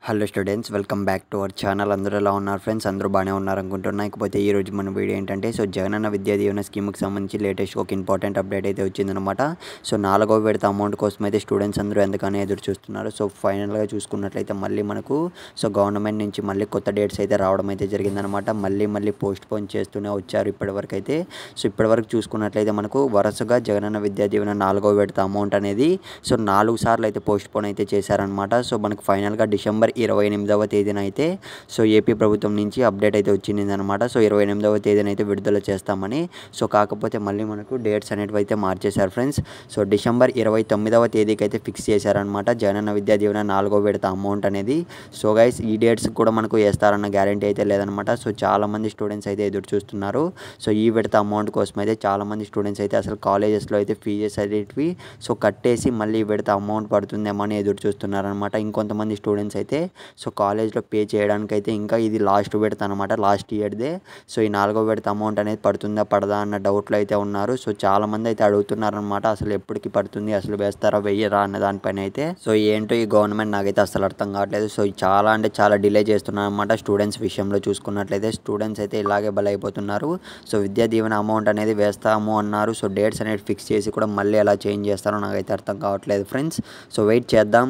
Hello students, welcome back to our channel. అందరూ ఎలా ఉన్నారు ఫ్రెండ్స్? అందరూ బాగానే ఉన్నారనుకుంటున్నా. ఇకపోతే ఈరోజు మన వీడియో ఏంటంటే, జగనన్న విద్యా దీవెన స్కీమ్కి సంబంధించి లేటెస్ట్ ఒక ఇంపార్టెంట్ అప్డేట్ అయితే వచ్చిందనమాట. నాలుగో విడత అమౌంట్ కోసం అయితే స్టూడెంట్స్ అందరూ ఎంతగానో ఎదురు చూస్తున్నారు. ఫైనల్గా చూసుకున్నట్లయితే మళ్ళీ మనకు గవర్నమెంట్ నుంచి మళ్ళీ కొత్త డేట్స్ అయితే రావడం అయితే జరిగిందనమాట. మళ్ళీ పోస్ట్ పోన్ చేస్తూనే వచ్చారు ఇప్పటివరకు అయితే. ఇప్పటివరకు చూసుకున్నట్లయితే మనకు వరుసగా జగనన్న విద్యా దీవెన నాలుగో విడత అమౌంట్ అనేది 4 సార్లు అయితే పోస్ట్ పోన్ అయితే చేశారనమాట. మనకు ఫైనల్గా డిసెంబర్ 28వ తేదీన అయితే ఏపీ ప్రభుత్వం నుంచి అప్డేట్ అయితే వచ్చిందనమాట. 28వ తేదీన అయితే విడుదల చేస్తామని. కాకపోతే మళ్ళీ మనకు డేట్స్ అనేటివి అయితే మార్చేశారు ఫ్రెండ్స్. డిసెంబర్ 29వ తేదీకి అయితే ఫిక్స్ చేశారనమాట జగనన్న విద్యా దీవెన నాలుగో విడత అమౌంట్ అనేది. గైస్, ఈ డేట్స్ కూడా మనకు వేస్తారన్న గ్యారంటీ అయితే లేదనమాట. చాలామంది స్టూడెంట్స్ అయితే ఎదురు చూస్తున్నారు. ఈ విడత అమౌంట్ కోసం అయితే చాలామంది స్టూడెంట్స్ అయితే అసలు కాలేజెస్లో అయితే ఫీజెస్ అనేటివి కట్టేసి మళ్ళీ ఈ విడత అమౌంట్ పడుతుందేమో అని ఎదురు చూస్తున్నారనమాట. ఇంకొంతమంది స్టూడెంట్స్ అయితే కాలేజ్లో పే చేయడానికైతే ఇంకా ఇది లాస్ట్ విడత అనమాట, లాస్ట్ ఇయర్దే. ఈ నాలుగో విడత అమౌంట్ అనేది పడుతుందా పడదా అన్న డౌట్లో అయితే ఉన్నారు. చాలామంది అయితే అడుగుతున్నారనమాట, అసలు ఎప్పటికి పడుతుంది, అసలు వేస్తారా వెయ్యరా అన్న దానిపైన అయితే. ఏంటో ఈ గవర్నమెంట్ నాకైతే అసలు అర్థం కావట్లేదు. చాలా అంటే చాలా డిలే చేస్తున్నారు అనమాట. స్టూడెంట్స్ విషయంలో చూసుకున్నట్లయితే స్టూడెంట్స్ అయితే ఇలాగే బలైపోతున్నారు. విద్యా దీవెన అమౌంట్ అనేది వేస్తాము అన్నారు. డేట్స్ అనేది ఫిక్స్ చేసి కూడా మళ్ళీ ఎలా చేంజ్ చేస్తారో నాకైతే అర్థం కావట్లేదు ఫ్రెండ్స్. వెయిట్ చేద్దాం.